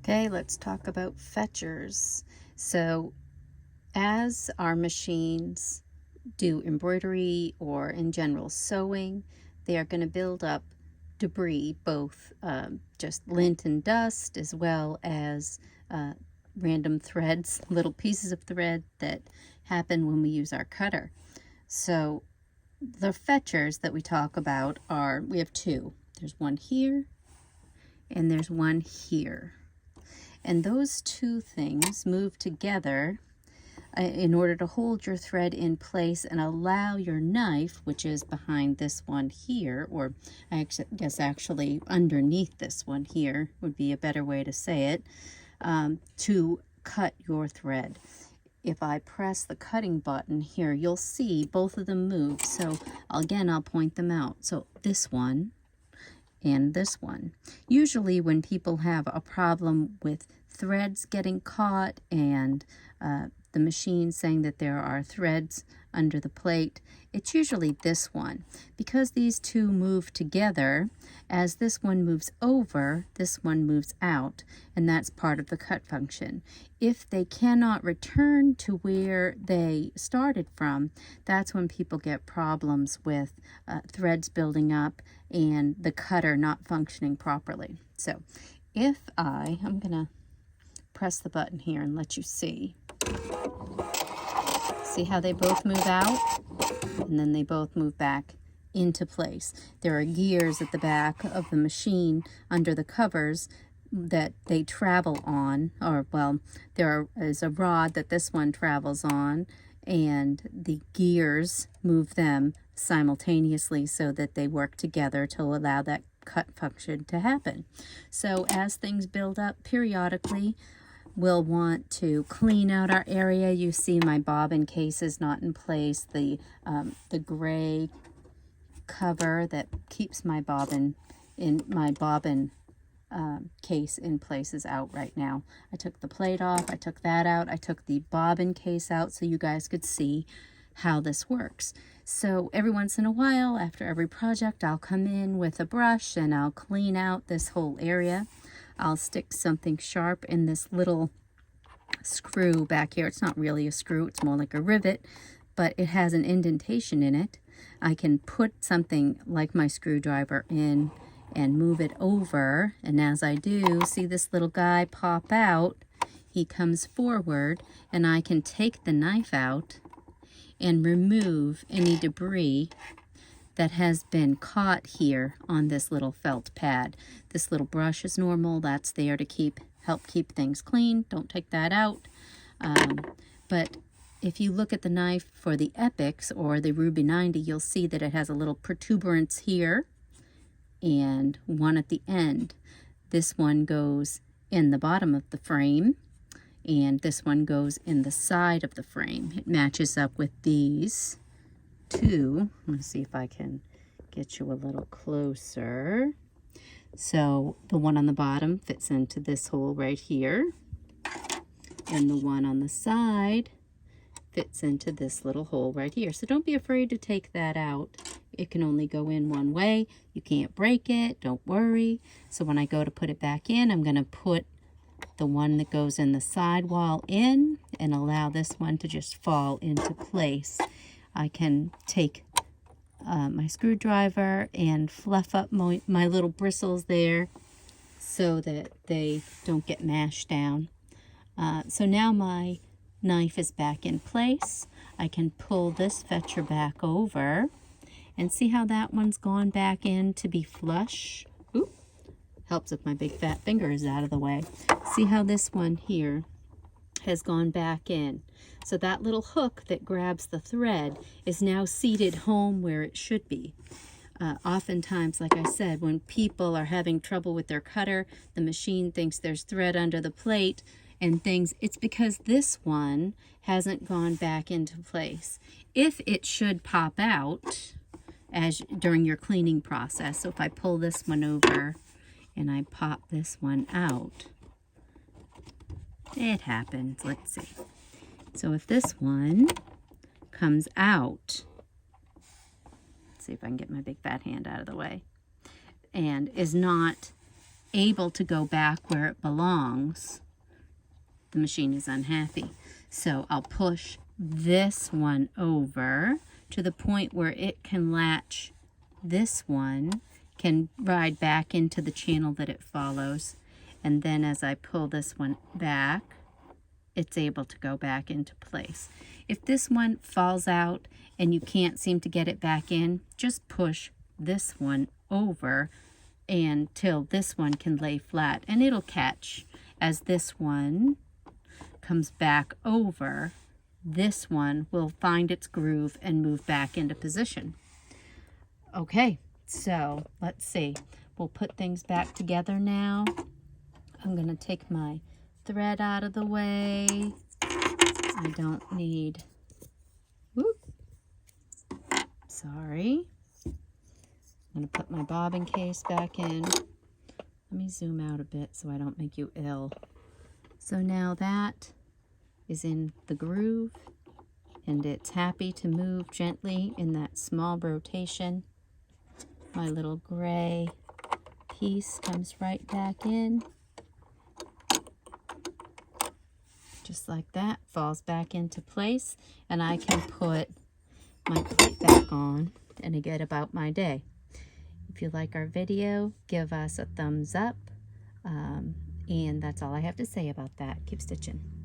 Okay, let's talk about fetchers. So as our machines do embroidery or in general sewing, they are going to build up debris, both just lint and dust, as well as random threads, little pieces of thread that happen when we use our cutter. So the fetchers that we talk about we have two. There's one here and there's one here. And those two things move together in order to hold your thread in place and allow your knife, which is behind this one here, or I guess actually underneath this one here would be a better way to say it, to cut your thread. If I press the cutting button here, you'll see both of them move. So again, I'll point them out. So this one and this one. Usually when people have a problem with threads getting caught and the machine saying that there are threads under the plate, it's usually this one. Because these two move together, as this one moves over, this one moves out, and that's part of the cut function. If they cannot return to where they started from, that's when people get problems with threads building up and the cutter not functioning properly. So if I'm gonna press the button here and let you see how they both move out and then they both move back into place. There are gears at the back of the machine under the covers that they travel on, or well, there is a rod that this one travels on, and the gears move them simultaneously so that they work together to allow that cut function to happen. So as things build up periodically, we'll want to clean out our area. You see my bobbin case is not in place. The gray cover that keeps my bobbin case in place is out right now. I took the plate off, I took that out, I took the bobbin case out so you guys could see how this works. So every once in a while, after every project, I'll come in with a brush and I'll clean out this whole area. I'll stick something sharp in this little screw back here. It's not really a screw, it's more like a rivet, but it has an indentation in it. I can put something like my screwdriver in and move it over, and as I do, see this little guy pop out. He comes forward, and I can take the knife out and remove any debris that has been caught here on this little felt pad. This little brush is normal. That's there to help keep things clean. Don't take that out. But if you look at the knife for the Epics or the Ruby 90, you'll see that it has a little protuberance here and one at the end. This one goes in the bottom of the frame, and this one goes in the side of the frame. It matches up with these two. Let's see if I can get you a little closer. So the one on the bottom fits into this hole right here, and the one on the side fits into this little hole right here. So don't be afraid to take that out. It can only go in one way. You can't break it, don't worry. So when I go to put it back in, I'm going to put the one that goes in the sidewall in and allow this one to just fall into place. I can take my screwdriver and fluff up my little bristles there so that they don't get mashed down. So now my knife is back in place. I can pull this fetcher back over and see how that one's gone back in to be flush. Ooh, helps if my big fat finger is out of the way. See how this one here has gone back in. So that little hook that grabs the thread is now seated home where it should be. Oftentimes, like I said, when people are having trouble with their cutter, the machine thinks there's thread under the plate and things. It's because this one hasn't gone back into place. If it should pop out during your cleaning process, so if I pull this one over and I pop this one out, it happens. Let's see. So if this one comes out, let's see if I can get my big fat hand out of the way, and is not able to go back where it belongs, the machine is unhappy. So I'll push this one over to the point where it can latch this one, can ride back into the channel that it follows. And then as I pull this one back, it's able to go back into place. If this one falls out and you can't seem to get it back in, just push this one over until this one can lay flat, and it'll catch. As this one comes back over, this one will find its groove and move back into position. Okay, so let's see. We'll put things back together now. I'm going to take my thread out of the way. I don't need, whoop, sorry. I'm going to put my bobbin case back in. Let me zoom out a bit so I don't make you ill. So now that is in the groove, and it's happy to move gently in that small rotation. My little gray piece comes right back in. Just like that, falls back into place, and I can put my plate back on and I get about my day. If you like our video, give us a thumbs up, and that's all I have to say about that. Keep stitching.